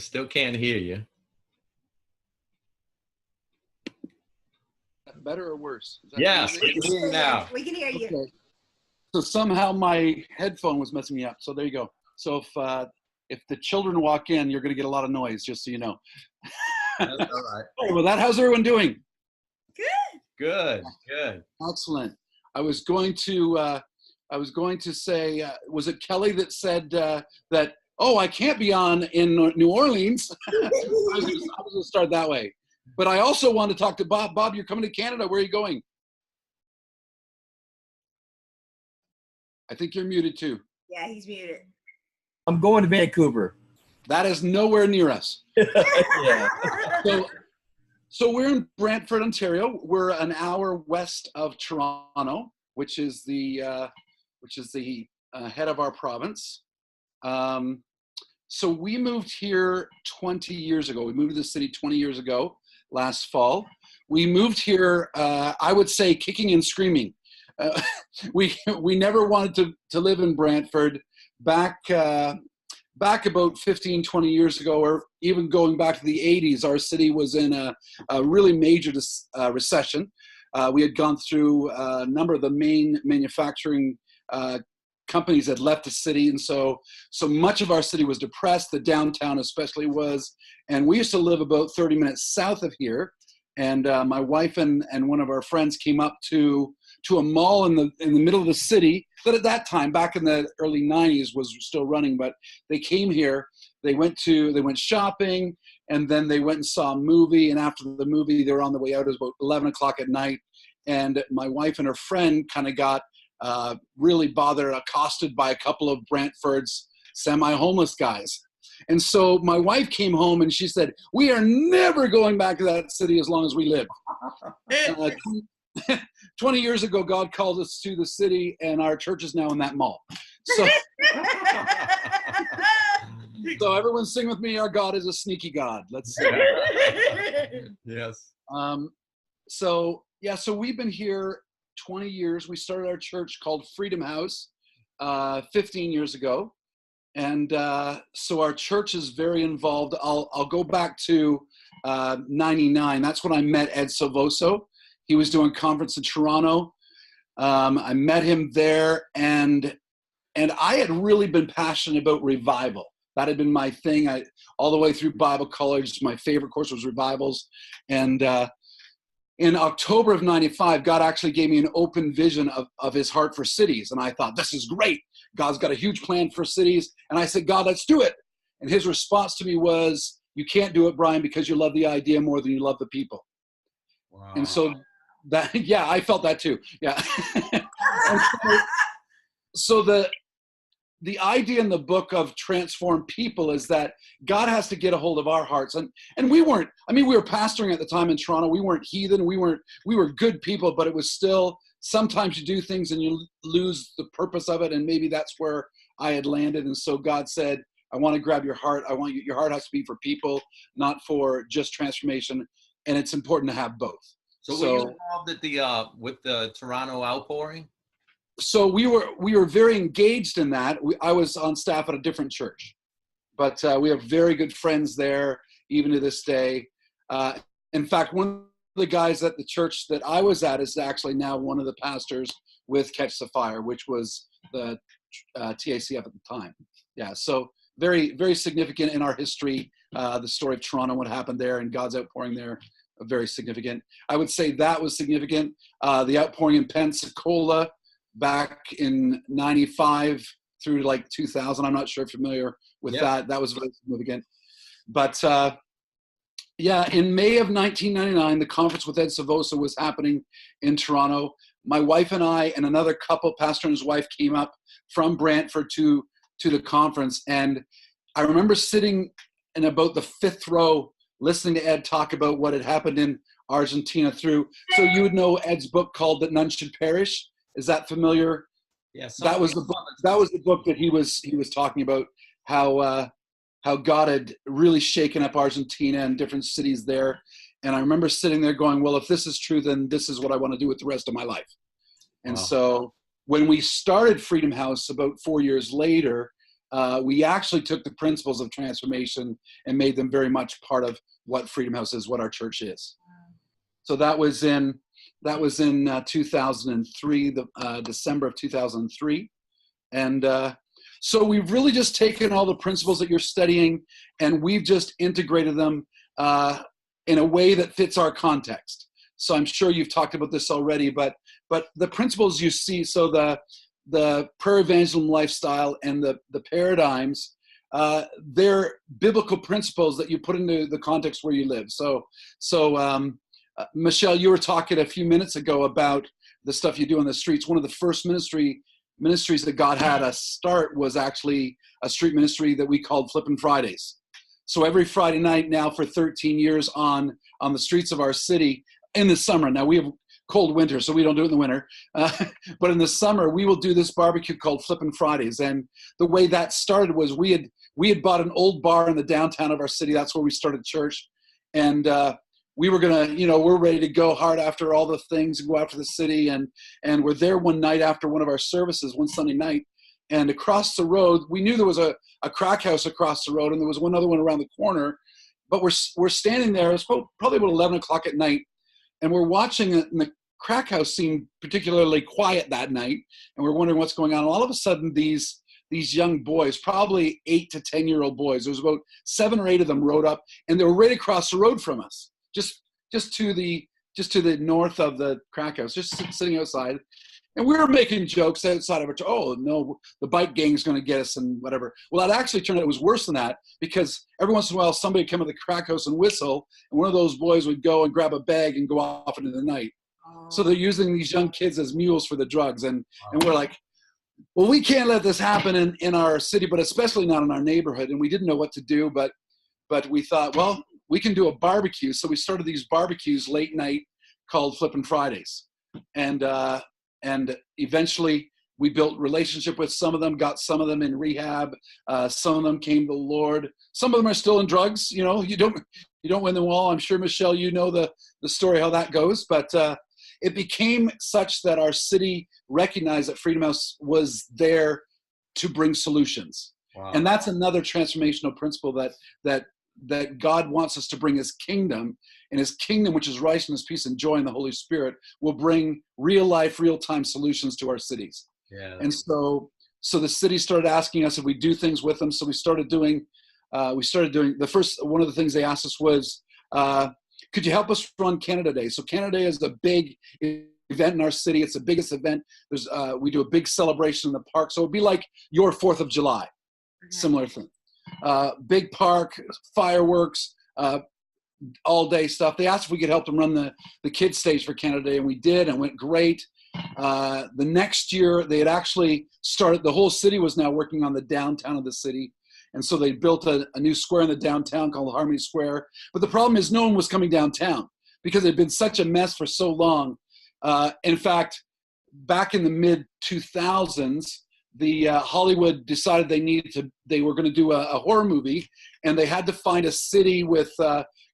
still can't hear you. Better or worse? Yes, we can hear you now. We can hear you. Okay. So somehow my headphone was messing me up. So there you go. So if the children walk in, you're going to get a lot of noise, just so you know. That's all right. Hey, well, how's everyone doing? Good. Excellent. I was going to say, was it Kelly that said that? Oh, I can't be on in New Orleans. I was going to start that way. But I also want to talk to Bob. Bob, you're coming to Canada. Where are you going? I think you're muted too. Yeah, he's muted. I'm going to Vancouver. That is nowhere near us. Yeah. So we're in Brantford, Ontario. We're an hour west of Toronto, which is the head of our province. So we moved here 20 years ago. We moved to the city 20 years ago, last fall. We moved here, I would say, kicking and screaming. We never wanted to live in Brantford. Back about 15, 20 years ago, or even going back to the 80s, our city was in a really major recession. We had gone through a number of the main manufacturing companies had left the city, and so much of our city was depressed. The downtown especially was, and we used to live about 30 minutes south of here. And my wife and one of our friends came up to a mall in the middle of the city that at that time, back in the early 90s, was still running. But they came here, they went shopping, and then they went and saw a movie. And after the movie, they were on the way out. It was about 11 o'clock at night. And my wife and her friend kind of got really accosted by a couple of Brantford's semi-homeless guys. And so my wife came home and she said, "We are never going back to that city as long as we live." 20 years ago, God called us to the city, and our church is now in that mall. So, so everyone sing with me, "Our God is a sneaky God." Let's sing. Yes. So we've been here 20 years. We started our church called Freedom House 15 years ago. And so our church is very involved. I'll go back to 99. That's when I met Ed Silvoso. He was doing a conference in Toronto. I met him there, and I had really been passionate about revival. That had been my thing. All the way through Bible college, my favorite course was revivals. And in October of 95, God actually gave me an open vision of his heart for cities. And I thought, this is great. God's got a huge plan for cities. And I said, "God, let's do it." And his response to me was, "You can't do it, Brian, because you love the idea more than you love the people." Wow. And so that, yeah, I felt that too. Yeah. so the idea in the book of Transform People is that God has to get a hold of our hearts. And we weren't, we were pastoring at the time in Toronto. We weren't heathen. We were good people, but it was still, sometimes you do things and you lose the purpose of it. And maybe that's where I had landed. And so God said, "I want to grab your heart. I want your heart has to be for people, not for just transformation. And it's important to have both." So were you involved at with the Toronto outpouring? So we were very engaged in that. I was on staff at a different church, but we have very good friends there, even to this day. In fact, one of the guys at the church that I was at is actually now one of the pastors with Catch the Fire, which was the TACF at the time. Yeah, so very, very significant in our history. The story of Toronto, what happened there, and God's outpouring there, very significant. I would say that was significant. The outpouring in Pensacola back in 95 through like 2000. I'm not sure if you're familiar with that. That was very significant. But yeah, in May of 1999, the conference with Ed Silvoso was happening in Toronto. My wife and I and another couple, pastor and his wife, came up from Brantford to the conference. And I remember sitting in about the fifth row listening to Ed talk about what had happened in Argentina through. So you would know Ed's book called That None Should Perish. Is that familiar? Yes. That was the book. That was the book that he was talking about how God had really shaken up Argentina and different cities there. And I remember sitting there going, well, if this is true, then this is what I want to do with the rest of my life. And so when we started Freedom House about 4 years later, we actually took the principles of transformation and made them very much part of what Freedom House is, what our church is. So that was in 2003, December of 2003. And so we've really just taken all the principles that you're studying and we've just integrated them in a way that fits our context. So I'm sure you've talked about this already, but the principles you see, so the prayer evangelism lifestyle and the paradigms, they're biblical principles that you put into the context where you live. So Michelle, you were talking a few minutes ago about the stuff you do on the streets. One of the first ministries that God had us start was actually a street ministry that we called Flippin' Fridays. So every Friday night now for 13 years on the streets of our city in the summer. Now we have cold winter, so we don't do it in the winter. But in the summer, we will do this barbecue called Flippin' Fridays. And the way that started was we had bought an old bar in the downtown of our city. That's where we started church. And we were going to, we're ready to go hard after all the things, go after the city. And we're there one night after one of our services, one Sunday night. And across the road, we knew there was a crack house across the road, and there was one other one around the corner. But we're standing there. It was probably about 11 o'clock at night. And we're watching it, and the crack house seemed particularly quiet that night. And we're wondering what's going on. And all of a sudden, these young boys, probably 8 to 10-year-old boys, there was about 7 or 8 of them rode up, and they were right across the road from us, just to the north of the crack house, just sitting outside. And we were making jokes outside of it. Oh, no, the bike gang's going to get us and whatever. Well, it actually turned out it was worse than that, because every once in a while somebody would come to the crack house and whistle, and one of those boys would go and grab a bag and go off into the night. Oh. So they're using these young kids as mules for the drugs. And we're like, well, we can't let this happen in our city, but especially not in our neighborhood. And we didn't know what to do, but we thought, well, we can do a barbecue. So we started these barbecues late night called Flippin' Fridays. And eventually we built relationship with some of them, got some of them in rehab. Some of them came to the Lord. Some of them are still in drugs. You don't win them all. I'm sure, Michelle, you know the story, how that goes. But it became such that our city recognized that Freedom House was there to bring solutions. Wow. And that's another transformational principle that God wants us to bring his kingdom, and his kingdom, which is righteousness, peace, and joy in the Holy Spirit, will bring real life, real-time solutions to our cities. Yeah. And so the city started asking us if we do things with them. So we started doing the first, one of the things they asked us was, could you help us run Canada Day? So Canada Day is a big event in our city. It's the biggest event. We do a big celebration in the park. So it'd be like your 4th of July, similar thing. Big park, fireworks, all day stuff. They asked if we could help them run the kids stage for Canada Day, and we did, and it went great. The next year they had actually started, the whole city was now working on the downtown of the city. And so they built a new square in the downtown called Harmony Square. But the problem is no one was coming downtown because it had been such a mess for so long. In fact, back in the mid 2000s, the Hollywood decided they were going to do a horror movie, and they had to find a city with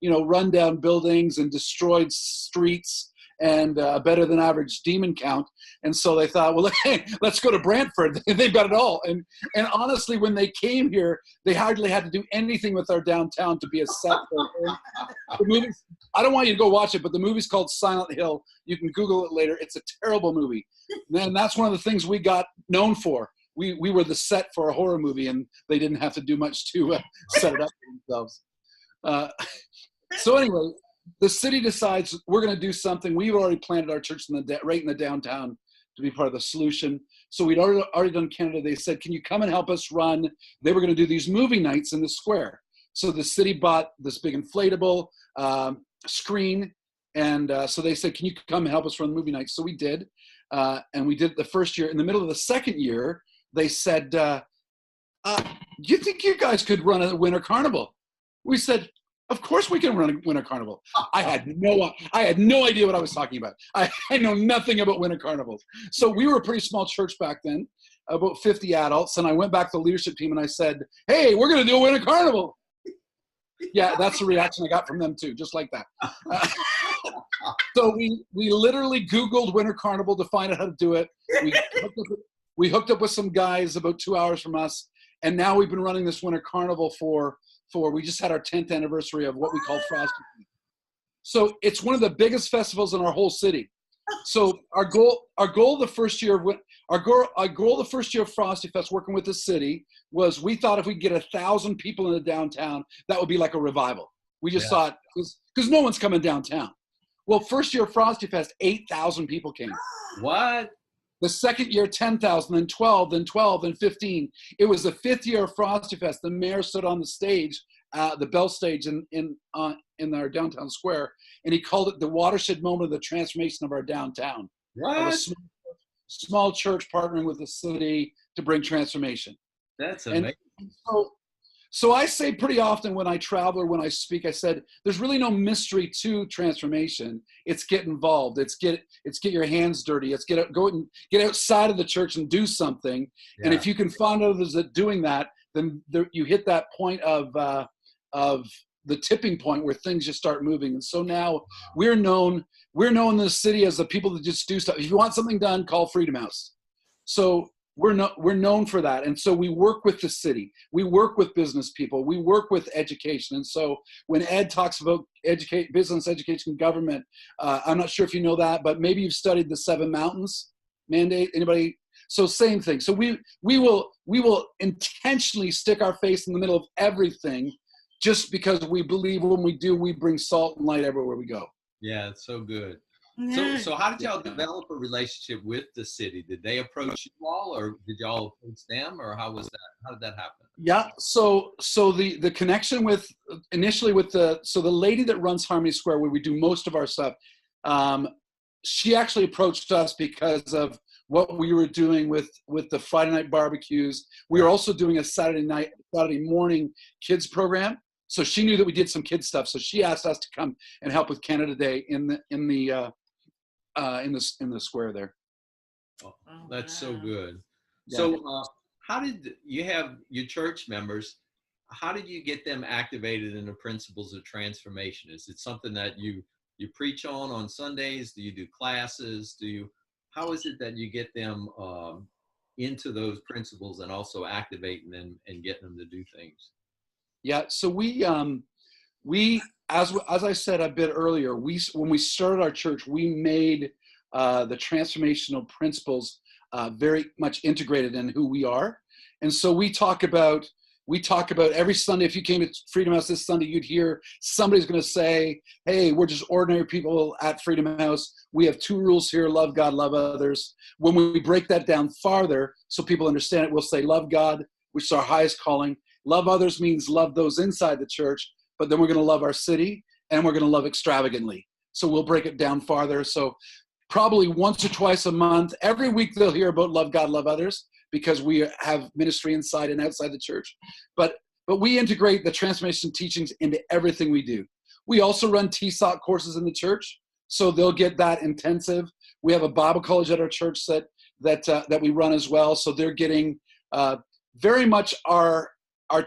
rundown buildings and destroyed streets and a better than average demon count. And so they thought, well, hey, let's go to Brantford. They've got it all. And honestly, when they came here, they hardly had to do anything with our downtown to be a set. The movie, I don't want you to go watch it, but the movie's called Silent Hill. You can Google it later. It's a terrible movie. And that's one of the things we got known for. We were the set for a horror movie, and they didn't have to do much to set it up for themselves. So anyway, the city decides we're going to do something. We've already planted our church right in the downtown to be part of the solution. So we'd already done Canada. They said, can you come and help us run? They were going to do these movie nights in the square. So the city bought this big inflatable screen. And so they said, can you come and help us run movie nights? So we did. And we did it the first year. In the middle of the second year, they said, do you think you guys could run a winter carnival? We said, of course we can run a winter carnival. I had no idea what I was talking about. I know nothing about winter carnivals. So we were a pretty small church back then, about 50 adults. And I went back to the leadership team and I said, hey, we're going to do a winter carnival. Yeah, that's the reaction I got from them too, just like that. So we literally Googled winter carnival to find out how to do it. We hooked up with some guys about 2 hours from us, And now we've been running this winter carnival we just had our 10th anniversary of what we call Frosty. So it's one of the biggest festivals in our whole city. So our goal the first year of Frosty Fest, working with the city, was we thought if we get 1,000 people in the downtown, that would be like a revival. We just thought, because no one's coming downtown. Well, first year of Frosty Fest, 8,000 people came. What? The second year, 10,000, then 12, then 12, then 15. It was the fifth year of Frosty Fest. The mayor stood on the stage, the Bell stage in our downtown square, and he called it the watershed moment of the transformation of our downtown. What? Of a small church partnering with the city to bring transformation. That's amazing. And so I say pretty often when I travel or when I speak, I said, there's really no mystery to transformation. It's get involved. It's get your hands dirty. It's go and get outside of the church and do something. Yeah. And if you can find others that doing that, then you hit that point of the tipping point where things just start moving. And so now we're known in the city as the people that just do stuff. If you want something done, call Freedom House. So we're known for that. And so we work with the city. We work with business people. We work with education. And so when Ed talks about business, education, government, I'm not sure if you know that, but maybe you've studied the 7 Mountains mandate. Anybody? So same thing. So we will intentionally stick our face in the middle of everything, just because we believe when we do, we bring salt and light everywhere we go. Yeah, it's so good. So how did y'all develop a relationship with the city? Did they approach you all, or did y'all approach them, or how was that? How did that happen? Yeah, so the connection initially with the lady that runs Harmony Square, where we do most of our stuff, she actually approached us because of what we were doing with the Friday night barbecues. We were also doing a Saturday morning kids program. So she knew that we did some kids stuff. So she asked us to come and help with Canada Day in the square there. Oh, that's so good. Yeah. So how did you have your church members? How did you get them activated in the principles of transformation? Is it something that you preach on Sundays? Do you do classes? How is it that you get them into those principles and also activating them and getting them to do things? Yeah, so we as I said a bit earlier, when we started our church, we made the transformational principles very much integrated in who we are. And so we talk about every Sunday. If you came to Freedom House this Sunday, you'd hear somebody's going to say, hey, we're just ordinary people at Freedom House. We have 2 rules here: love God, love others. When we break that down farther so people understand it, we'll say love God, which is our highest calling. Love others means love those inside the church, but then we're going to love our city, and we're going to love extravagantly. So we'll break it down farther. So probably once or twice a month, every week they'll hear about love God, love others, because we have ministry inside and outside the church. But we integrate the transformation teachings into everything we do. We also run TSOC courses in the church, so they'll get that intensive. We have a Bible college at our church that we run as well, so they're getting very much our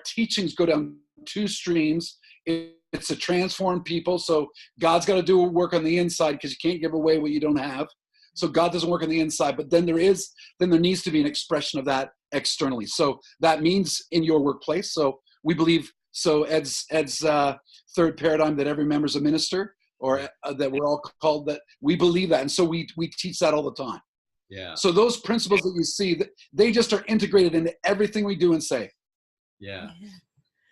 teachings go down 2 streams. It's to transform people. So God's got to do work on the inside, because you can't give away what you don't have. So God doesn't work on the inside, but then there needs to be an expression of that externally. So that means in your workplace. So we believe, Ed's third paradigm, that every member's a minister, or that we're all called that. We believe that. And so we teach that all the time. Yeah. So those principles that you see, they just are integrated into everything we do and say. Yeah.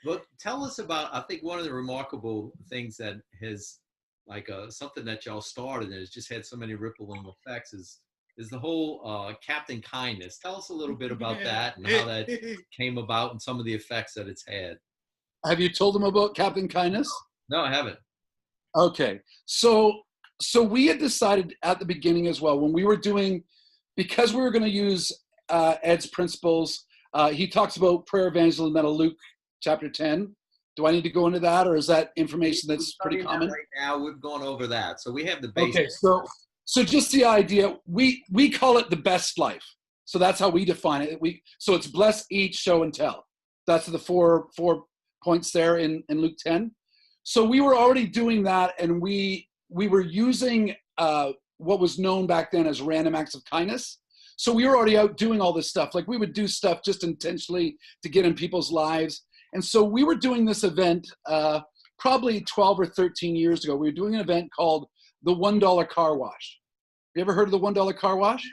Well, tell us about, I think one of the remarkable things that has, like something that y'all started and has just had so many rippling effects is the whole Captain Kindness. Tell us a little bit about that and how that came about and some of the effects that it's had. Have you told them about Captain Kindness? No, I haven't. Okay. So we had decided at the beginning as well, when we were doing, because we were going to use Ed's principles, he talks about prayer evangelism out of Luke chapter 10. Do I need to go into that, or is that information that's pretty common? Right now, we've gone over that. So we have the basics. Okay, so just the idea, we call it the best life. So that's how we define it. So it's bless, eat, show, and tell. That's the four points there in Luke 10. So we were already doing that, and we were using what was known back then as random acts of kindness. So we were already out doing all this stuff. Like we would do stuff just intentionally to get in people's lives. And so we were doing this event probably 12 or 13 years ago. We were doing an event called the $1 Car Wash. You ever heard of the $1 Car Wash?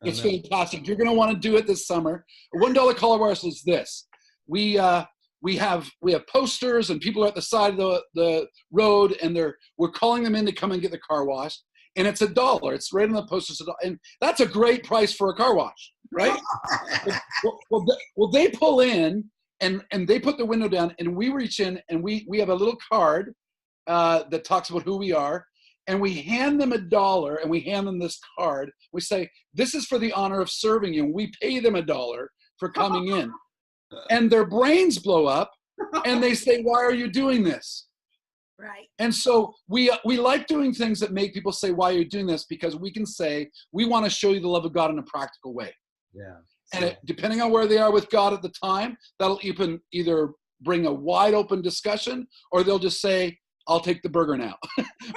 It's fantastic. You're going to want to do it this summer. A $1 car wash is this. We have posters and people are at the side of the road and we're calling them in to come and get the car washed. And it's $1. It's right on the posters. And that's a great price for a car wash, right? well, they pull in and they put the window down and we reach in and we have a little card that talks about who we are. And we hand them $1 and we hand them this card. We say, this is for the honor of serving you. And we pay them $1 for coming in. And their brains blow up and they say, why are you doing this? Right. And so we like doing things that make people say, why are you doing this? Because we can say, we want to show you the love of God in a practical way. Yeah. And depending on where they are with God at the time, that'll either bring a wide open discussion or they'll just say, I'll take the burger now,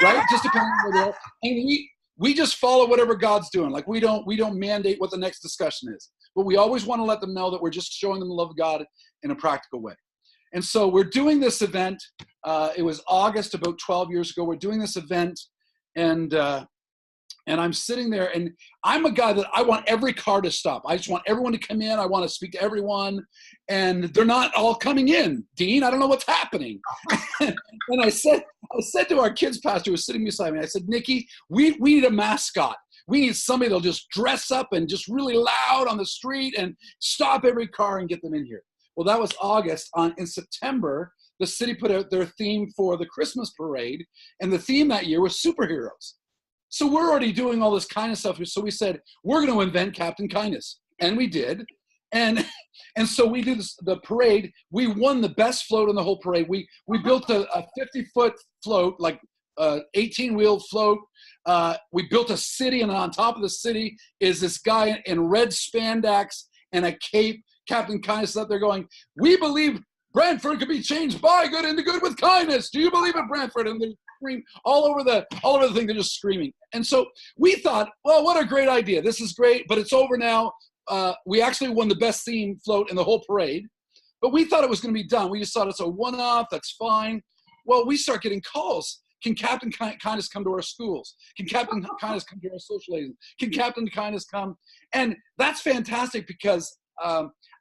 right? Just depending on where they are. And we just follow whatever God's doing. Like we don't mandate what the next discussion is, but we always want to let them know that we're just showing them the love of God in a practical way. And so we're doing this event. It was August, about 12 years ago. We're doing this event, and I'm sitting there, and I'm a guy that I want every car to stop. I just want everyone to come in. I want to speak to everyone, and they're not all coming in. Dean, I don't know what's happening. And I said to our kids pastor who was sitting beside me, I said, Nikki, we need a mascot. We need somebody that'll just dress up and just really loud on the street and stop every car and get them in here. Well, that was August. In September, the city put out their theme for the Christmas parade, and the theme that year was superheroes. So we're already doing all this kind of stuff. So we said, we're going to invent Captain Kindness. And we did. And so we did the parade. We won the best float in the whole parade. We built a 50-foot float, like 18-wheel float. We built a city, and on top of the city is this guy in red spandex and a cape. Captain Kindness is up there going, we believe Brantford could be changed by good into good with kindness. Do you believe it, Brantford? And they scream all over the thing. They're just screaming. And so we thought, well, what a great idea. This is great, but it's over now. We actually won the best theme float in the whole parade, but we thought it was going to be done. We just thought it's a one-off. That's fine. Well, we start getting calls. Can Captain Kindness come to our schools? Can Captain Kindness come to our social agents? Can Captain Kindness come? And that's fantastic because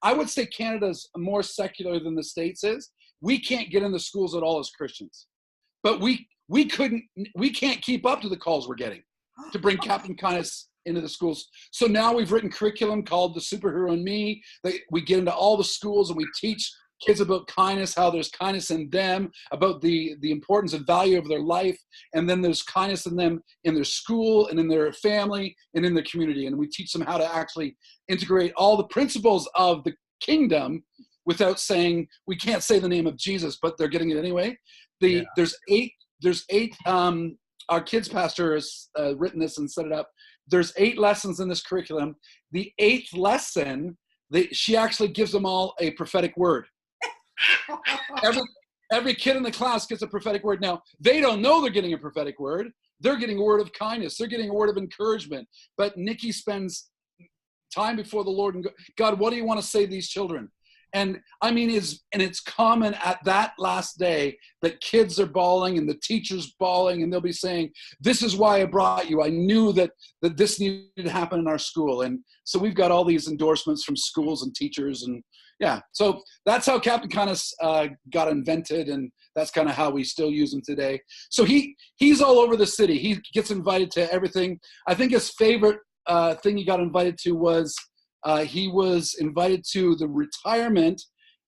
I would say Canada's more secular than the States is. We can't get in the schools at all as Christians, but we can't keep up to the calls we're getting to bring Captain Kindness into the schools. So now we've written curriculum called The Superhero in Me. We get into all the schools and we teach kids about kindness, how there's kindness in them, about the importance and value of their life, and then there's kindness in them in their school and in their family and in their community. And we teach them how to actually integrate all the principles of the kingdom without saying, we can't say the name of Jesus, but they're getting it anyway. There's eight, our kids pastor has written this and set it up. There's 8 lessons in this curriculum. The 8th lesson, she actually gives them all a prophetic word. Every kid in the class gets a prophetic word. Now, they don't know they're getting a prophetic word. They're getting a word of kindness. They're getting a word of encouragement. But Nikki spends time before the Lord and God, what do you want to say to these children? And I mean, it's common at that last day that kids are bawling and the teacher's bawling, and they'll be saying, this is why I brought you. I knew that this needed to happen in our school. And so we've got all these endorsements from schools and teachers. And yeah, so that's how Captain Kindness got invented. And that's kind of how we still use him today. So he's all over the city. He gets invited to everything. I think his favorite thing he got invited to was he was invited to the retirement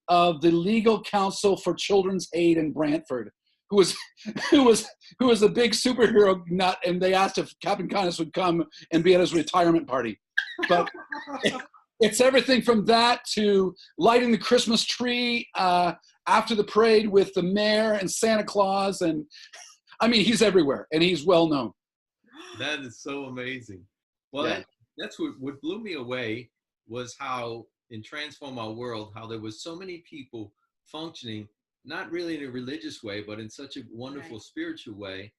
of the legal counsel for children's aid in Brantford, who was a big superhero nut, and they asked if Captain Kindness would come and be at his retirement party. But it's everything from that to lighting the Christmas tree after the parade with the mayor and Santa Claus, and I mean, he's everywhere, and he's well known. That is so amazing. Well, Yeah. that's what blew me away was how in Transform Our World, how there was so many people functioning, not really in a religious way, but in such a wonderful spiritual way.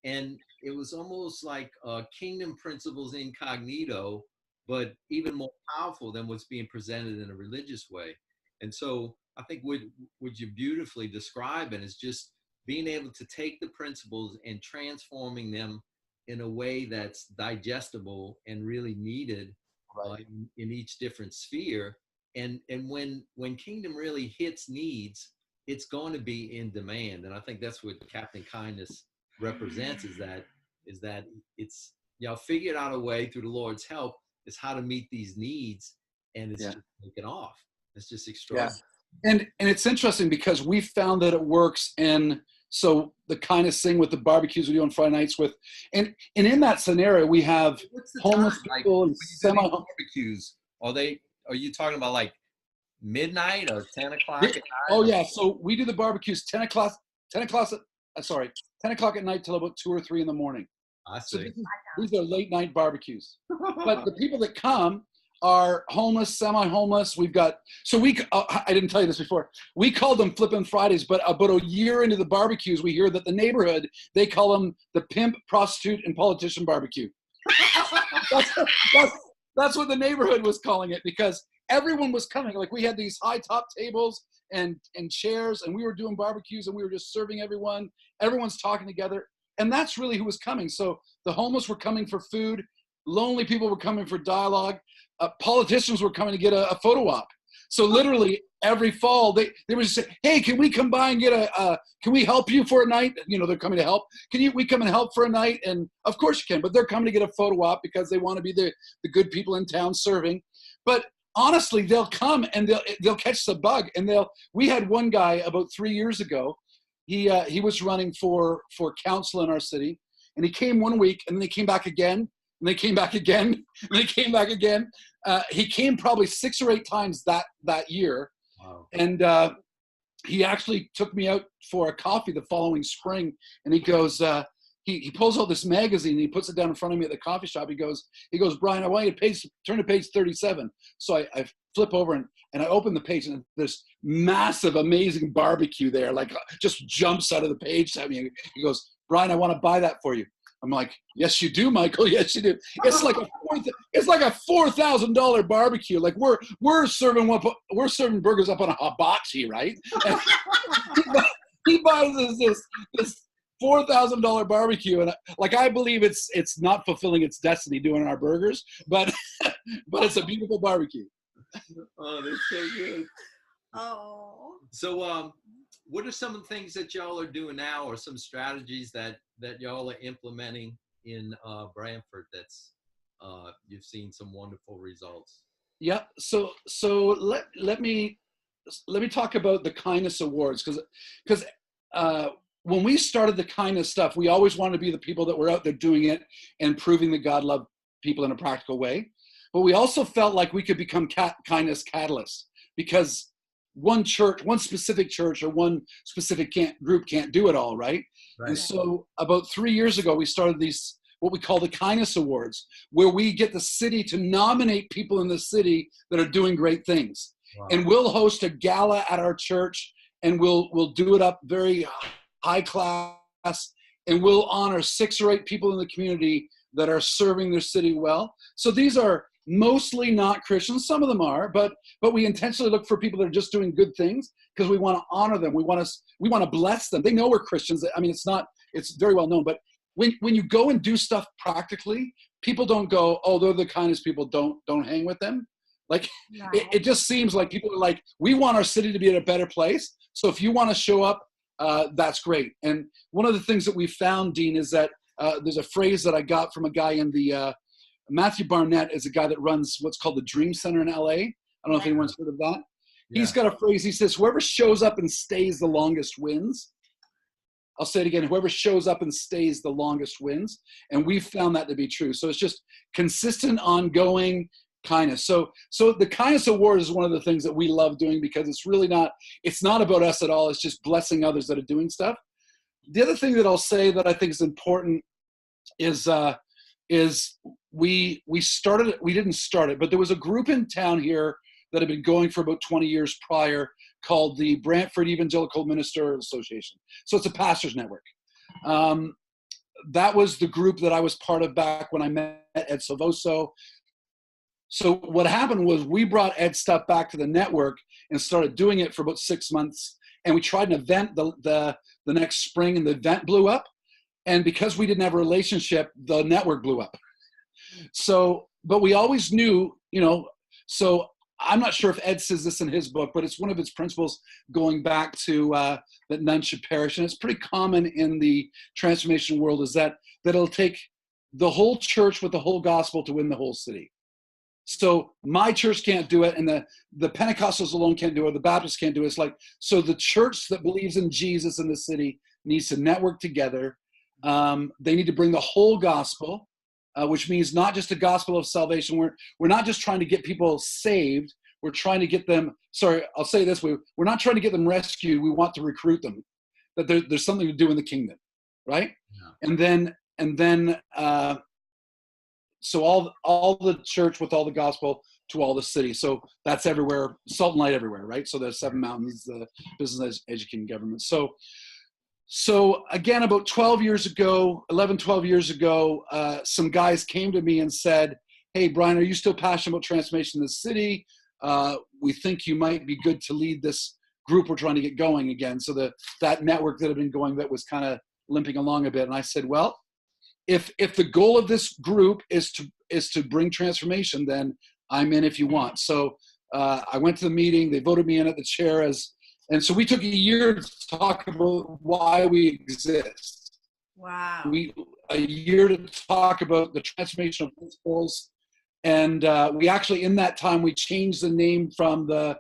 And it was almost like kingdom principles incognito but even more powerful than what's being presented in a religious way. And so I think what you beautifully describing is just being able to take the principles and transforming them in a way that's digestible and really needed in each different sphere. And when kingdom really hits needs, it's going to be in demand. And I think that's what Captain Kindness represents, is that it's, y'all figured out a way through the Lord's help is how to meet these needs, and it's just taken off. It's just extraordinary. And it's interesting because we found that it works. And so the kindness thing with the barbecues we do on Friday nights with, and in that scenario we have homeless people and semi barbecues. Are you talking about like midnight or 10 o'clock at night? Oh yeah, so we do the barbecues 10 o'clock at night till about 2 or 3 in the morning. I see. So these are late night barbecues. But the people that come are homeless, semi-homeless. We've got, so I didn't tell you this before. We called them Flippin' Fridays, but about a year into the barbecues, we hear that the neighborhood, they call them the pimp, prostitute, and politician barbecue. That's what the neighborhood was calling it, because everyone was coming. Like, we had these high top tables and chairs, and we were doing barbecues, and we were just serving everyone. Everyone's talking together. And that's really who was coming. So the homeless were coming for food. Lonely people were coming for dialogue. Politicians were coming to get a photo op. So literally every fall, they would say, hey, can we come by and get can we help you for a night? You know, they're coming to help. We come and help for a night? And of course you can, but they're coming to get a photo op because they want to be the good people in town serving. But honestly, they'll come and they'll catch the bug. And we had one guy about 3 years ago. He was running for council in our city, and he came one week, and then he came back again, and they came back again, and they came back again. He came probably 6 or 8 times that year. Wow. And he actually took me out for a coffee the following spring, and he goes, he pulls out this magazine, and he puts it down in front of me at the coffee shop. He goes, Brian, I want you to turn to page 37. So I flip over and I open the page, and there's massive, amazing barbecue there, like just jumps out of the page at me. He goes, Brian, I want to buy that for you. I'm like, yes, you do, Michael. Yes, you do. It's like a $4,000 barbecue. Like we're serving burgers up on a hibachi, right? And he buys this $4,000 barbecue, and like, I believe it's not fulfilling its destiny doing our burgers, but it's a beautiful barbecue. Oh, that's so good. Oh. So, what are some of the things that y'all are doing now, or some strategies that y'all are implementing in Brantford that's you've seen some wonderful results? Yeah. So let me talk about the kindness awards, because when we started the kindness stuff, we always wanted to be the people that were out there doing it and proving that God loved people in a practical way. But we also felt like we could become kindness catalysts, because one specific church or one specific group can't do it all, right? And so about 3 years ago, we started these, what we call the Kindness Awards, where we get the city to nominate people in the city that are doing great things. Wow. And we'll host a gala at our church, and we'll do it up very high class, and we'll honor 6 or 8 people in the community that are serving their city well. So these are mostly not Christians. Some of them are, but we intentionally look for people that are just doing good things, because we want to honor them. We want to bless them. They know we're Christians. I mean, it's very well known, but when you go and do stuff practically, people don't go, oh, they're the kindest people, don't hang with them. Like, no. It just seems like people are like, we want our city to be in a better place. So if you want to show up, that's great. And one of the things that we found, Dean, is that there's a phrase that I got from a guy in the Matthew Barnett is a guy that runs what's called the Dream Center in LA. I don't know if anyone's heard of that. Yeah. He's got a phrase. He says, whoever shows up and stays the longest wins. I'll say it again. Whoever shows up and stays the longest wins. And we've found that to be true. So it's just consistent, ongoing kindness. So the Kindness Award is one of the things that we love doing, because it's not about us at all. It's just blessing others that are doing stuff. The other thing that I'll say that I think is important is we didn't start it, but there was a group in town here that had been going for about 20 years prior, called the Brantford Evangelical Minister Association. So it's a pastors network. That was the group that I was part of back when I met Ed Silvoso. So what happened was we brought Ed's stuff back to the network and started doing it for about 6 months. And we tried an event the next spring, and the event blew up. And because we didn't have a relationship, the network blew up. So, but we always knew, so I'm not sure if Ed says this in his book, but it's one of his principles going back to that none should perish. And it's pretty common in the transformation world, is that it'll take the whole church with the whole gospel to win the whole city. So my church can't do it, and the Pentecostals alone can't do it, the Baptists can't do it. It's like, so the church that believes in Jesus in the city needs to network together. They need to bring the whole gospel, which means not just the gospel of salvation. We're not just trying to get people saved. We're trying to get them, I'll say it this way. We're not trying to get them rescued. We want to recruit them, that there's something to do in the kingdom, right? Yeah. And then so all the church with all the gospel to all the city. So that's everywhere, salt and light everywhere, right? So there's 7 mountains, the business, education, government. So again, about 12 years ago, some guys came to me and said, hey, Brian, are you still passionate about transformation in the city? We think you might be good to lead this group we're trying to get going again. So that network that had been going that was kind of limping along a bit. And I said, well, if the goal of this group is to bring transformation, then I'm in if you want. So I went to the meeting. They voted me in at the chair and so we took a year to talk about why we exist. Wow. A year to talk about the transformational principles. And we actually, in that time, we changed the name from the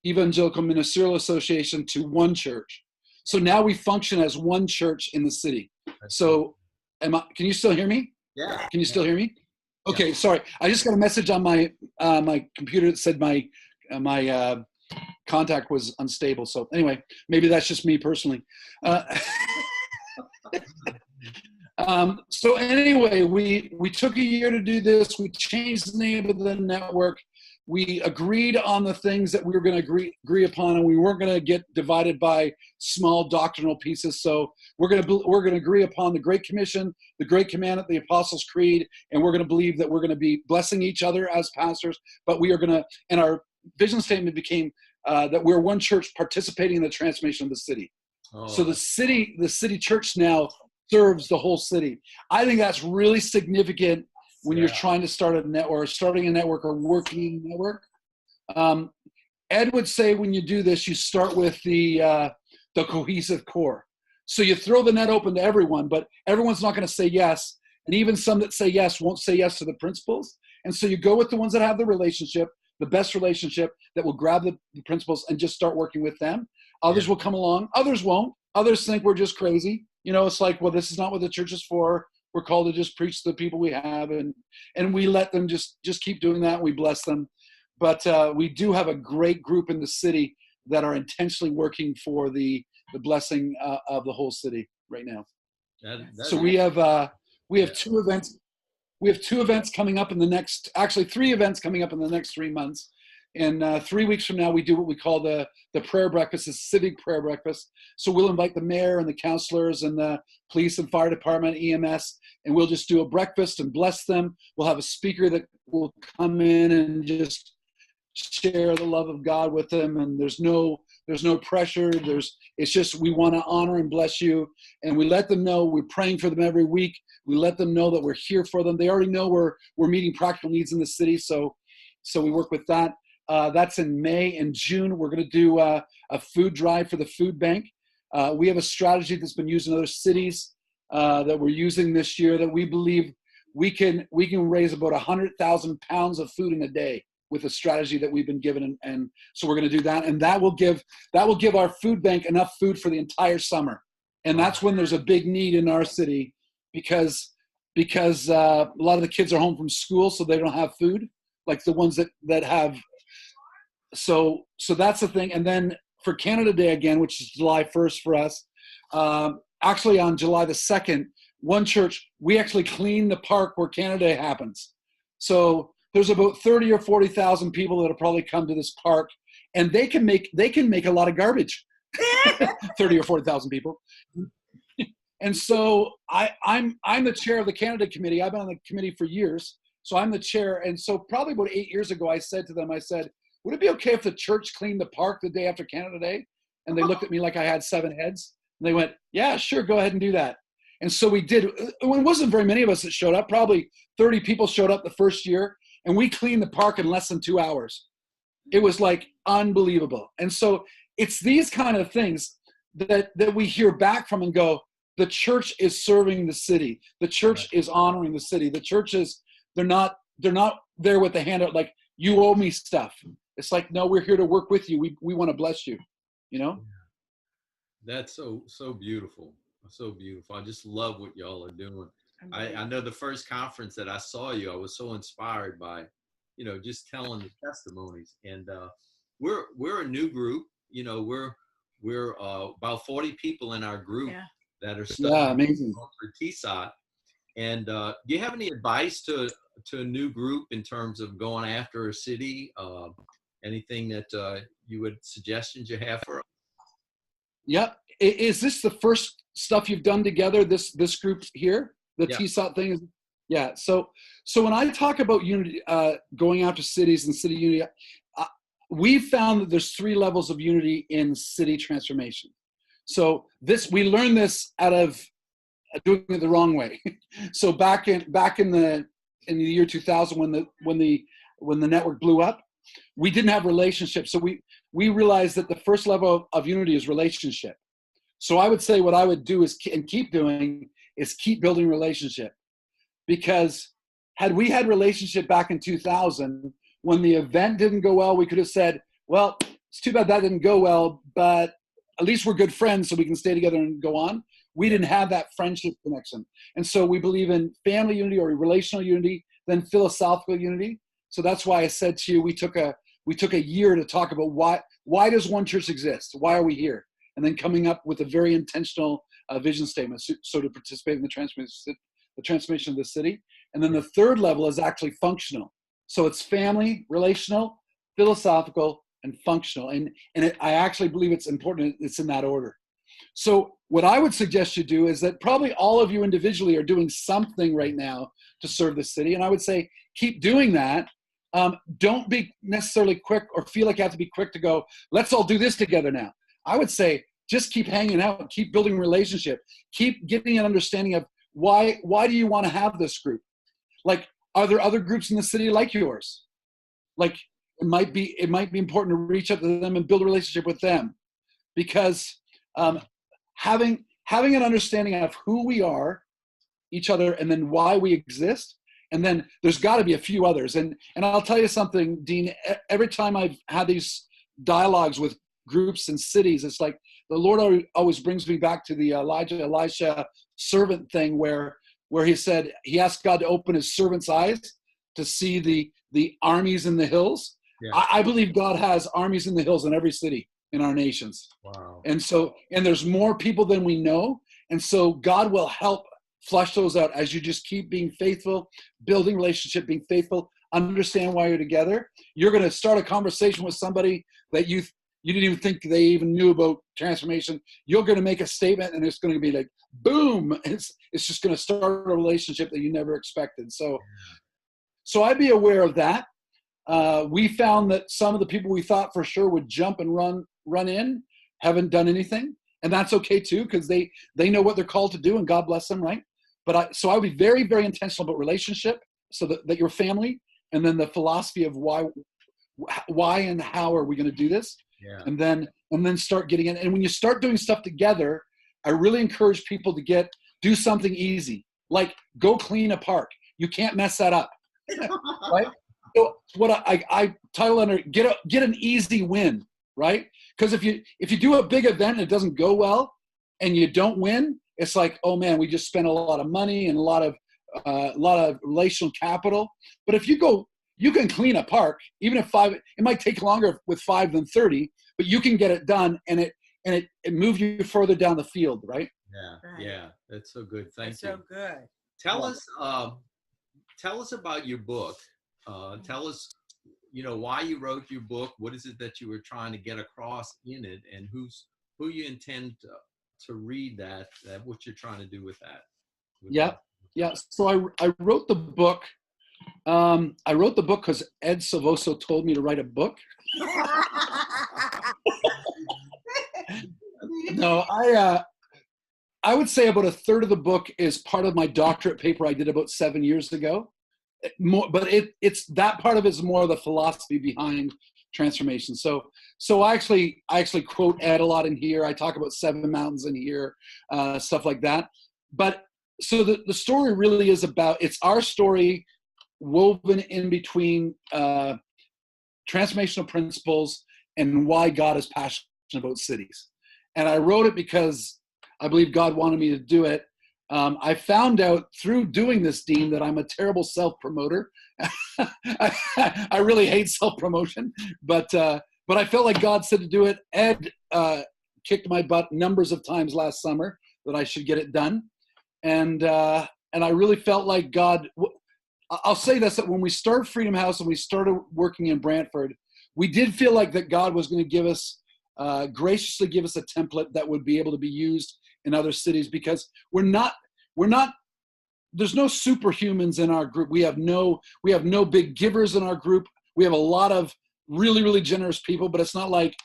Evangelical Ministerial Association to One Church. So now we function as one church in the city. So can you still hear me? Yeah. Can you still hear me? Okay, yeah. Sorry. I just got a message on my my computer that said my contact was unstable. So anyway, maybe that's just me personally. So anyway, we took a year to do this. We changed the name of the network. We agreed on the things that we were going to agree upon, and we weren't going to get divided by small doctrinal pieces. So we're going to agree upon the Great Commission, the Great Commandment, the Apostles' Creed, and we're going to believe that we're going to be blessing each other as pastors. But we are going to, and our vision statement became that we're one church participating in the transformation of the city. Oh. So the city church now serves the whole city. I think that's really significant when you're trying to start a network, starting a network or working a network. Ed would say when you do this, you start with the cohesive core. So you throw the net open to everyone, but everyone's not going to say yes. And even some that say yes won't say yes to the principles. And so you go with the ones that have the relationship, the best relationship, that will grab the principles and just start working with them. Others will come along. Others won't. Others think we're just crazy. It's like, well, this is not what the church is for. We're called to just preach to the people we have. And we let them just keep doing that. And we bless them. But we do have a great group in the city that are intentionally working for the blessing of the whole city right now. So we have 2 events. We have 2 events coming up in the next, actually 3 events coming up in the next 3 months. And 3 weeks from now, we do what we call the prayer breakfast, the civic prayer breakfast. So we'll invite the mayor and the councilors and the police and fire department, EMS, and we'll just do a breakfast and bless them. We'll have a speaker that will come in and just share the love of God with them. And there's no pressure. It's just, we want to honor and bless you. And we let them know we're praying for them every week. We let them know that we're here for them. They already know we're meeting practical needs in the city. So we work with that. That's in May. And June, we're going to do a food drive for the food bank. We have a strategy that's been used in other cities that we're using this year that we believe we can raise about 100,000 pounds of food in a day with a strategy that we've been given. And so we're going to do that. And that will give our food bank enough food for the entire summer. And that's when there's a big need in our city because a lot of the kids are home from school, so they don't have food, like the ones that have. So that's the thing. And then for Canada Day again, which is July 1st for us, actually on July the 2nd, one church, we actually clean the park where Canada Day happens. So there's about 30 or 40,000 people that will probably come to this park, and they can make a lot of garbage. 30 or 40,000 people. And so I'm the chair of the Canada Committee. I've been on the committee for years. So I'm the chair. And so probably about 8 years ago, I said to them, I said, would it be okay if the church cleaned the park the day after Canada Day? And they looked at me like I had 7 heads. And they went, yeah, sure, go ahead and do that. And so we did. It wasn't very many of us that showed up. Probably 30 people showed up the first year. And we cleaned the park in less than 2 hours. It was like unbelievable. And so it's these kind of things that we hear back from and go, the church is serving the city. The church is honoring the city. The church is, they're not there with the handout like, you owe me stuff. It's like, no, we're here to work with you. We want to bless you, you know? That's so beautiful. So beautiful. I just love what y'all are doing. I know the first conference that I saw you, I was so inspired by, you know, just telling the testimonies. And we're a new group. You know, we're about 40 people in our group that are studying amazing. for TSOT. And do you have any advice to a new group in terms of going after a city? Anything that suggestions you have for us? Yeah. Is this the first stuff you've done together, this group here? The TSOT thing is, yeah. So when I talk about unity, going after cities and city unity, we found that there's 3 levels of unity in city transformation. So we learned this out of doing it the wrong way. So back in the year 2000, when the network blew up, we didn't have relationships. So we realized that the first level of unity is relationship. So I would say what I would do is keep building relationship, because had we had relationship back in 2000, when the event didn't go well, we could have said, well, it's too bad that didn't go well, but at least we're good friends so we can stay together and go on. We didn't have that friendship connection. And so we believe in family unity or relational unity, then philosophical unity. So that's why I said to you, we took a year to talk about why does one church exist? Why are we here? And then coming up with a very intentional vision statement. So to participate in the transformation of the city. And then the third level is actually functional. So it's family, relational, philosophical, and functional. And I actually believe it's important it's in that order. So what I would suggest you do is that probably all of you individually are doing something right now to serve the city. And I would say, keep doing that. Don't be necessarily quick or feel like you have to be quick to go, let's all do this together now. I would say, just keep hanging out, keep building relationship, keep getting an understanding of why do you want to have this group? Like, are there other groups in the city like yours? Like, it might be important to reach out to them and build a relationship with them, because having an understanding of who we are, each other, and then why we exist, and then there's got to be a few others. And I'll tell you something, Dean. Every time I've had these dialogues with groups and cities, it's like the Lord always brings me back to the Elisha servant thing, where he said he asked God to open his servant's eyes to see the armies in the hills. Yeah. I believe God has armies in the hills in every city in our nations. Wow. And there's more people than we know. And so God will help flush those out as you just keep being faithful, building relationship, being faithful, understand why you're together. You're going to start a conversation with somebody that you didn't even think they even knew about transformation. You're going to make a statement and it's going to be like, boom. It's just going to start a relationship that you never expected. So I'd be aware of that. We found that some of the people we thought for sure would jump and run in haven't done anything. And that's okay too, because they know what they're called to do, and God bless them, right? But I would be very, very intentional about relationship, so that your family, and then the philosophy of why and how are we going to do this? Yeah. And then start getting in. And when you start doing stuff together, I really encourage people to do something easy, like go clean a park. You can't mess that up, right? So what I title under get an easy win, right? Because if you do a big event and it doesn't go well and you don't win, it's like, oh man, we just spent a lot of money and a lot of relational capital. But if you can clean a park, even if it might take longer with 5 than 30, but you can get it done, and it moves you further down the field, right? Yeah, Right. yeah, that's so good. Thank you. So good. Tell us about your book. Tell us, why you wrote your book. What is it that you were trying to get across in it, and who you intend to read that what you're trying to do with that? Yeah. So I wrote the book I wrote the book because Ed Silvoso told me to write a book. No, I would say about a third of the book is part of my doctorate paper I did about 7 years ago. But it's that part of it is more of the philosophy behind transformation. So I actually quote Ed a lot in here. I talk about 7 mountains in here, stuff like that. But so the story really is about, it's our story woven in between transformational principles and why God is passionate about cities. And I wrote it because I believe God wanted me to do it. I found out through doing this, Dean, that I'm a terrible self-promoter. I really hate self-promotion, but I felt like God said to do it. Ed kicked my butt numbers of times last summer that I should get it done, and I really felt like God. I'll say this, that when we started Freedom House and we started working in Brantford, we did feel like that God was going to give us, graciously give us a template that would be able to be used in other cities, because we're not, there's no superhumans in our group. We have no big givers in our group. We have a lot of really, really generous people, but it's not like,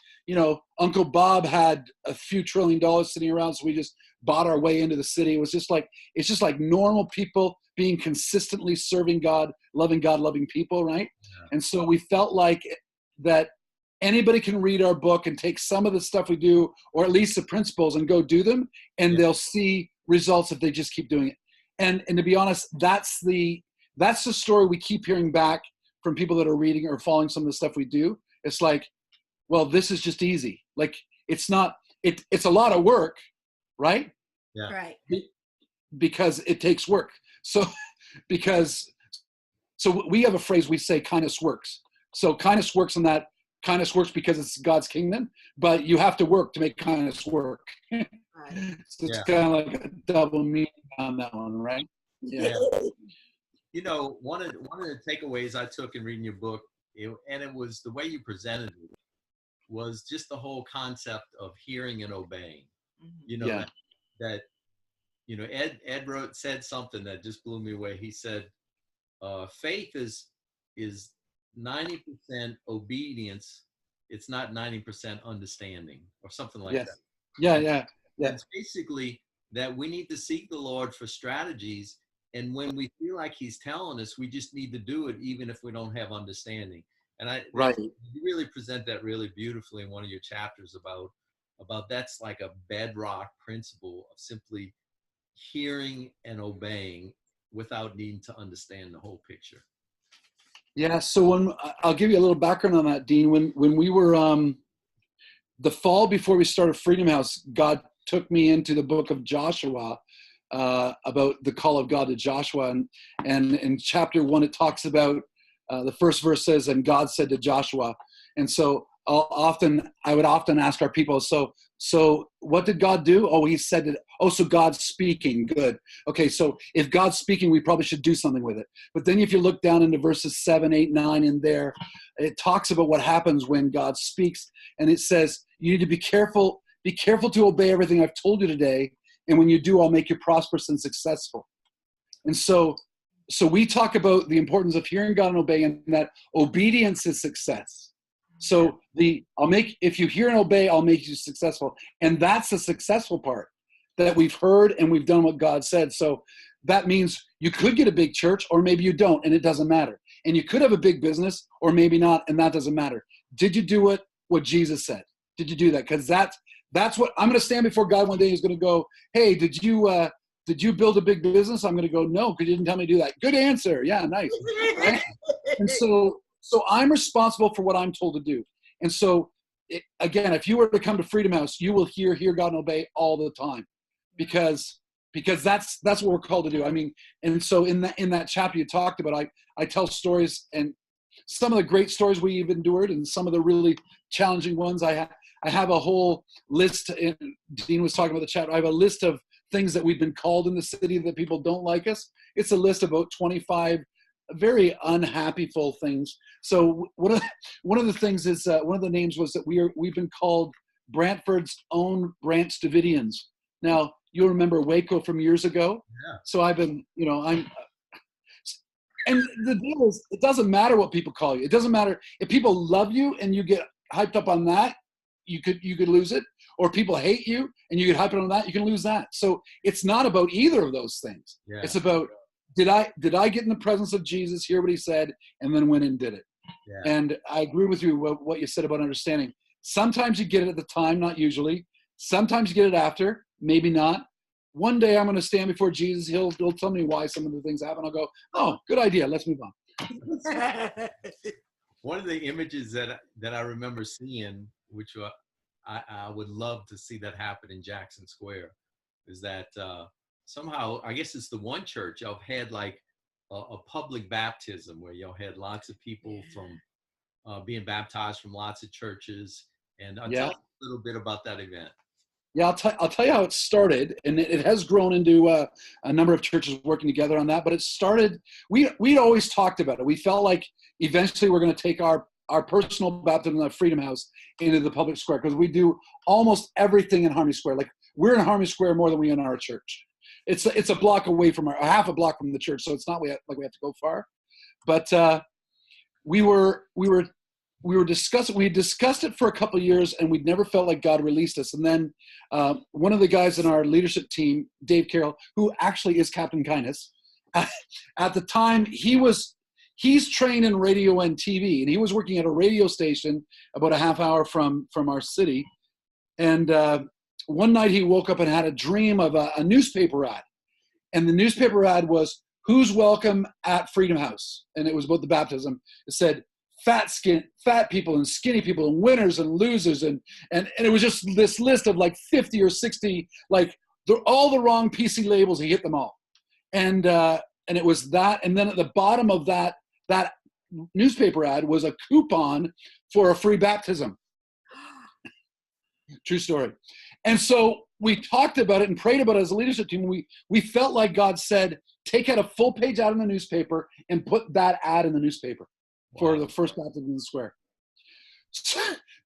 Uncle Bob had a few $1 trillion sitting around, so we just bought our way into the city. It's just like normal people being consistently serving God, loving people, right? Yeah. And so we felt like that anybody can read our book and take some of the stuff we do, or at least the principles, and go do them, and they'll see results if they just keep doing it. And to be honest, that's the story we keep hearing back from people that are reading or following some of the stuff we do. It's like, well, this is just easy. Like, it's not, it's a lot of work, right? Yeah. Right. Because it takes work. So we have a phrase we say, kindness works. So kindness works in that kindness works because it's God's kingdom, but you have to work to make kindness work. Right. So it's kind of like a double meaning on that one, right? Yeah. One of the takeaways I took in reading your book, and it was the way you presented it, was just the whole concept of hearing and obeying. Ed said something that just blew me away. He said, faith is 90% obedience. It's not 90% understanding, or something like that. Yeah. It's basically that we need to seek the Lord for strategies. And when we feel like he's telling us, we just need to do it, even if we don't have understanding. And you really present that really beautifully in one of your chapters about that's like a bedrock principle of simply hearing and obeying without needing to understand the whole picture. Yeah. So I'll give you a little background on that, Dean. When we were the fall before we started Freedom House, God took me into the book of Joshua, about the call of God to Joshua, and in chapter 1 it talks about the first verse says, "And God said to Joshua." And so I would often ask our people, so what did God do? Oh, he said it. Oh, so God's speaking. Good. Okay, so if God's speaking, we probably should do something with it. But then if you look down into verses 7, 8, 9 in there, it talks about what happens when God speaks. And it says, you need to be careful to obey everything I've told you today. And when you do, I'll make you prosperous and successful. And so we talk about the importance of hearing God and obeying, and that obedience is success. So if you hear and obey, I'll make you successful. And that's the successful part, that we've heard and we've done what God said. So that means you could get a big church, or maybe you don't, and it doesn't matter. And you could have a big business, or maybe not, and that doesn't matter. Did you do what Jesus said? Did you do that? Because that's what I'm going to stand before God one day. He's going to go, hey, did you build a big business? I'm going to go, no, because you didn't tell me to do that. Good answer. Yeah, nice. Right? And so I'm responsible for what I'm told to do. And so, again, if you were to come to Freedom House, you will hear God and obey all the time, because that's what we're called to do. I mean, and so in that chapter you talked about, I tell stories, and some of the great stories we've endured, and some of the really challenging ones. I have a whole list. Dean was talking about the chapter. I have a list of things that we've been called in the city that people don't like us. It's a list of about 25 very unhappyful things. So one of the things is one of the names was that we've been called Brantford's own Branch Davidians. Now you'll remember Waco from years ago. Yeah. So I've been, And the deal is, it doesn't matter what people call you. It doesn't matter if people love you and you get hyped up on that, you could lose it. Or people hate you and you get hyped up on that, you can lose that. So it's not about either of those things. Yeah. It's about, did I get in the presence of Jesus, hear what he said, and then went and did it. Yeah. And I agree with you what you said about understanding. Sometimes you get it at the time, not usually. Sometimes you get it after, maybe not. One day I'm going to stand before Jesus. He'll tell me why some of the things happen. I'll go, oh, good idea. Let's move on. One of the images that I remember seeing, which I would love to see that happen in Jackson Square, is that somehow, I guess it's the one church, y'all had like a public baptism where y'all had lots of people from being baptized from lots of churches. And tell us a little bit about that event. Yeah, I'll tell you how it started, and it has grown into a number of churches working together on that. But it started, we'd always talked about it. We felt like eventually we're going to take our personal baptism in the Freedom House into the public square, because we do almost everything in Harmony Square. Like, we're in Harmony Square more than we are in our church. It's a block away from a half a block from the church, so it's not like we have to go far. But we discussed it for a couple of years, and we'd never felt like God released us. And then one of the guys in our leadership team, Dave Carroll, who actually is Captain Kindness, at the time he's trained in radio and TV, and he was working at a radio station about a half hour from our city. And one night he woke up and had a dream of a newspaper ad, and the newspaper ad was, "Who's welcome at Freedom House?" And it was about the baptism. It said, fat people and skinny people and winners and losers, and it was just this list of like 50 or 60, like all the wrong PC labels. He hit them all, and it was that. And then at the bottom of that newspaper ad was a coupon for a free baptism. True story. And so we talked about it and prayed about it as a leadership team. We felt like God said, take out a full page ad in the newspaper and put that ad in the newspaper. Wow. For the first baptism in the square.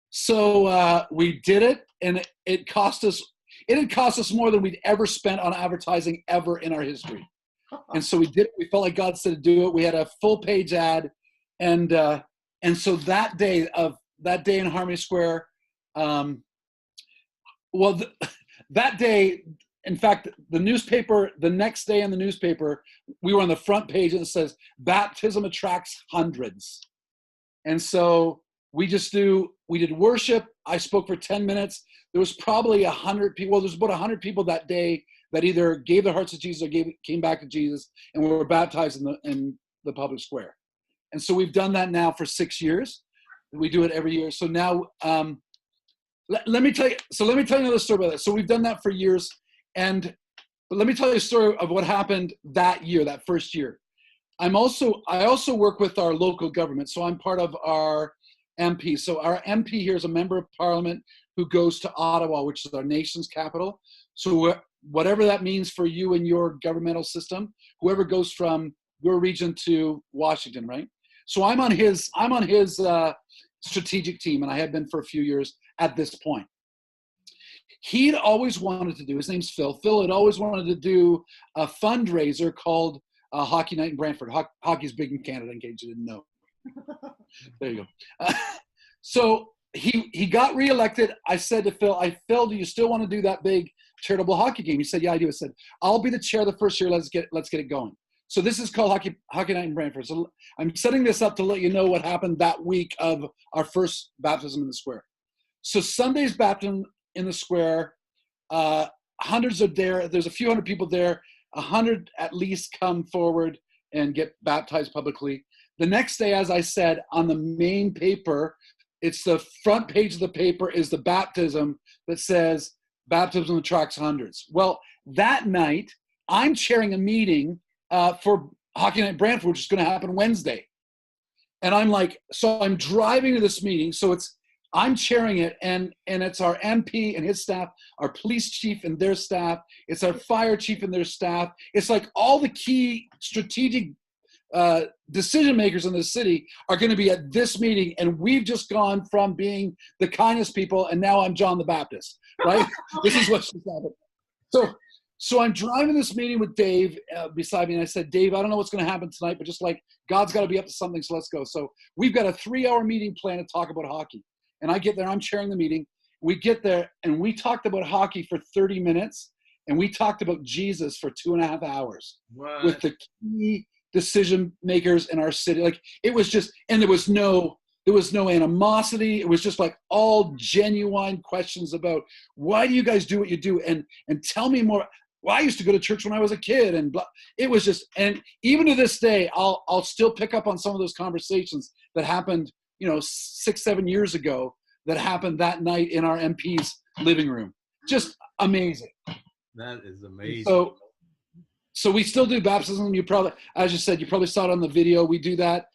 So we did it, and it had cost us more than we'd ever spent on advertising ever in our history. And so we did it. We felt like God said to do it. We had a full page ad, and so that day in Harmony Square, that day, in fact, the newspaper, the next day in the newspaper, we were on the front page, and it says, "Baptism attracts hundreds." And so we did worship. I spoke for 10 minutes. There was probably 100 people. Well, there's about 100 people that day that either gave their hearts to Jesus or came back to Jesus and were baptized in the public square. And so we've done that now for 6 years. We do it every year. So now, let me tell you another story about that. So we've done that for years. But let me tell you a story of what happened that year, that first year. I also work with our local government, so I'm part of our MP. So our MP here is a member of Parliament who goes to Ottawa, which is our nation's capital. So whatever that means for you and your governmental system, whoever goes from your region to Washington, right? So I'm on his strategic team, and I have been for a few years at this point. He'd always wanted to do, his name's Phil. Phil had always wanted to do a fundraiser called Hockey Night in Brantford. Hockey's big in Canada, in case you didn't know. There you go. So he got reelected. I said to Phil, Phil, do you still want to do that big charitable hockey game? He said, yeah, I do. I said, I'll be the chair the first year. Let's get it going. So this is called Hockey Night in Brantford. So I'm setting this up to let you know what happened that week of our first baptism in the square. So Sunday's baptism in the square, hundreds are there. There's a few hundred people there. 100 at least come forward and get baptized publicly. The next day, as I said, on the main paper, it's the front page of the paper is the baptism that says baptism attracts hundreds. Well, that night, I'm chairing a meeting for Hockey Night Brantford, which is going to happen Wednesday. And I'm like, so I'm driving to this meeting. So I'm chairing it, and it's our MP and his staff, our police chief and their staff. It's our fire chief and their staff. It's like all the key strategic decision makers in the city are going to be at this meeting, and we've just gone from being the kindest people, and now I'm John the Baptist, right? This is what's just happened. So I'm driving this meeting with Dave beside me, and I said, Dave, I don't know what's going to happen tonight, but just like God's got to be up to something, so let's go. So we've got a 3-hour meeting planned to talk about hockey. And I get there, I'm chairing the meeting. We get there, and we talked about hockey for 30 minutes, and we talked about Jesus for 2.5 hours with the key decision makers in our city. Like, it was just, and there was no animosity. It was just like all genuine questions about, why do you guys do what you do? And tell me more. Well, I used to go to church when I was a kid, and blah. It was just, and even to this day, I'll still pick up on some of those conversations that happened, 6-7 years ago, that happened that night in our MP's living room. Just amazing. That is amazing. So we still do baptism. You probably, as you said, you probably saw it on the video. We do that.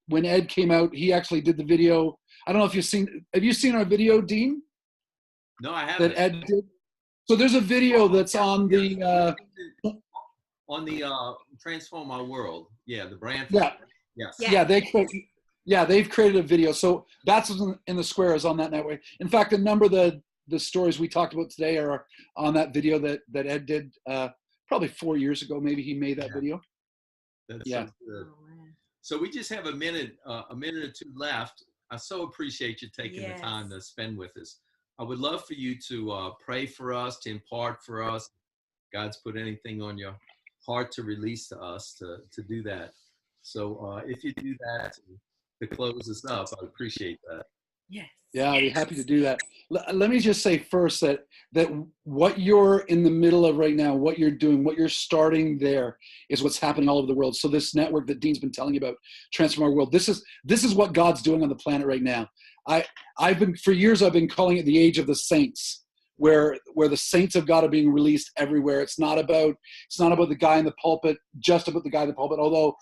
When Ed came out, he actually did the video. I don't know if have you seen our video, Dean? No, I haven't. That Ed did. So there's a video that's on the Transform Our World. Yeah, the Brantford. Yeah. Yes. Yeah, they've created a video. So that's in the square is on that network. In fact, a number of the stories we talked about today are on that video that Ed did probably 4 years ago. Maybe he made that video. That's so good. So we just have a minute or two left. I so appreciate you taking the time to spend with us. I would love for you to pray for us, to impart for us. God's put anything on your heart to release to us to do that. So if you do that to close us up, I'd appreciate that. Yes. Yeah, I'd be happy to do that. Let me just say first that what you're in the middle of right now, what you're doing, what you're starting there is what's happening all over the world. So this network that Dean's been telling you about, Transform Our World, this is what God's doing on the planet right now. For years I've been calling it the age of the saints, where the saints of God are being released everywhere. It's not about the guy in the pulpit, just about the guy in the pulpit, although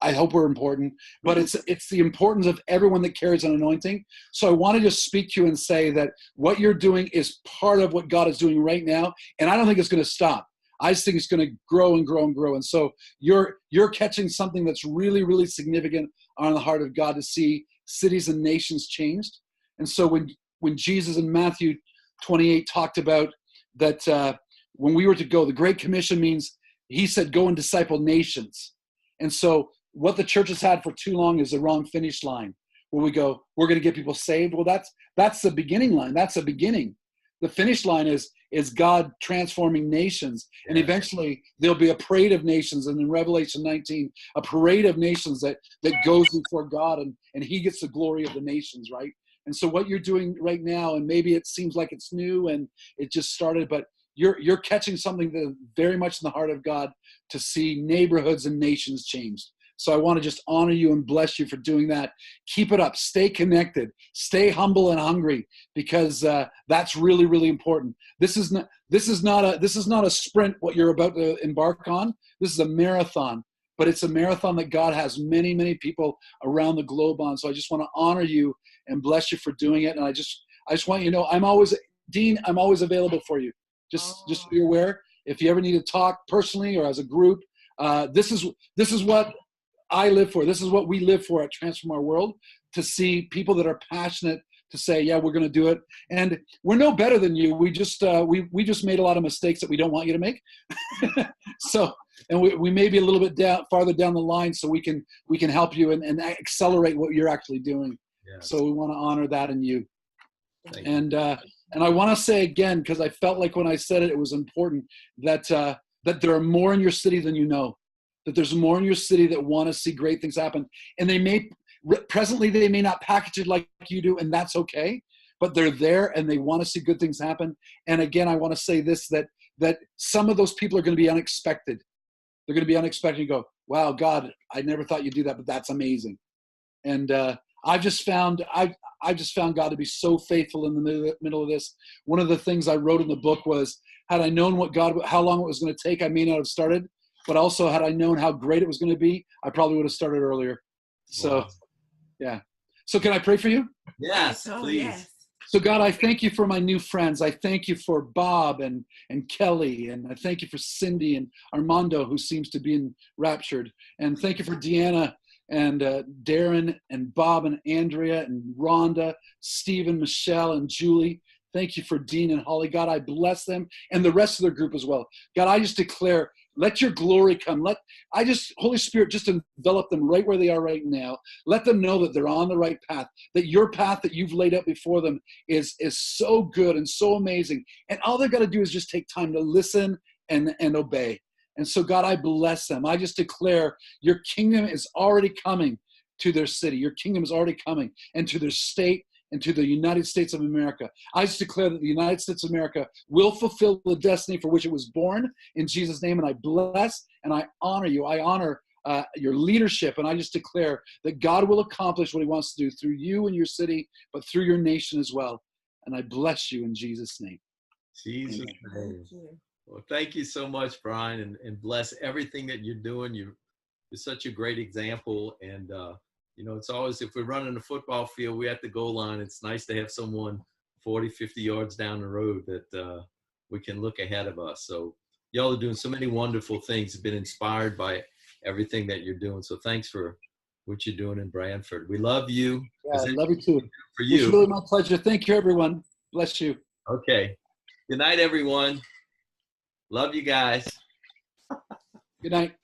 I hope we're important, but it's the importance of everyone that carries an anointing. So I want to just speak to you and say that what you're doing is part of what God is doing right now, and I don't think it's going to stop. I just think it's going to grow and grow and grow. And so you're catching something that's really, really significant on the heart of God, to see cities and nations changed. And so when Jesus in Matthew 28 talked about that, when we were to go, the Great Commission means, he said, go and disciple nations. And so what the church has had for too long is the wrong finish line, where we go, we're going to get people saved. Well, that's the beginning line. That's the beginning. The finish line is God transforming nations. And eventually there'll be a parade of nations. And in Revelation 19, a parade of nations that goes before God, and he gets the glory of the nations, right? And so what you're doing right now, and maybe it seems like it's new and it just started, but you're catching something that is very much in the heart of God, to see neighborhoods and nations changed. So I want to just honor you and bless you for doing that. Keep it up. Stay connected. Stay humble and hungry, because that's really, really important. This is not a sprint, what you're about to embark on. This is a marathon, but it's a marathon that God has many, many people around the globe on. So I just want to honor you and bless you for doing it. And I just want you to know, Dean, I'm always available for you. Just so you're aware, if you ever need to talk personally or as a group, this is what I live for. This is what we live for at Transform Our World, to see people that are passionate to say, yeah, we're going to do it. And we're no better than you. We just made a lot of mistakes that we don't want you to make. So, and we may be a little bit farther down the line, so we can help you and accelerate what you're actually doing. Yes. So we want to honor that in you. And I want to say again, because I felt like when I said it was important, that there are more in your city than you know. That there's more in your city that want to see great things happen. And presently they may not package it like you do, and that's okay. But they're there and they want to see good things happen. And again, I want to say this, that some of those people are going to be unexpected. They're going to be unexpected. You go, wow, God, I never thought you'd do that, but that's amazing. And I've just found God to be so faithful in the middle of this. One of the things I wrote in the book was, had I known how long it was going to take, I may not have started. But also, had I known how great it was going to be, I probably would have started earlier. So, wow. Yeah. So can I pray for you? Yes, please. Yes. So God, I thank you for my new friends. I thank you for Bob and Kelly. And I thank you for Cindy and Armando, who seems to be enraptured. And thank you for Deanna and Darren and Bob and Andrea and Rhonda, Stephen, Michelle, and Julie. Thank you for Dean and Holly. God, I bless them and the rest of their group as well. God, I just declare, let your glory come. Holy Spirit, just envelop them right where they are right now. Let them know that they're on the right path, that your path that you've laid out before them is so good and so amazing. And all they've got to do is just take time to listen and obey. And so, God, I bless them. I just declare your kingdom is already coming to their city. Your kingdom is already coming, and to their state, and to the United States of America. I just declare that the United States of America will fulfill the destiny for which it was born in Jesus' name. And I bless and I honor you. I honor your leadership. And I just declare that God will accomplish what he wants to do through you and your city, but through your nation as well. And I bless you in Jesus' name. Jesus' name. Well, thank you so much, Brian, and bless everything that you're doing. You're such a great example. And, you know, it's always, if we're running a football field, we're at the goal line. It's nice to have someone 40, 50 yards down the road that we can look ahead of us. So y'all are doing so many wonderful things. Been inspired by everything that you're doing. So thanks for what you're doing in Brantford. We love you. Yeah, I love you too. For you. It's really my pleasure. Thank you, everyone. Bless you. Okay. Good night, everyone. Love you guys. Good night.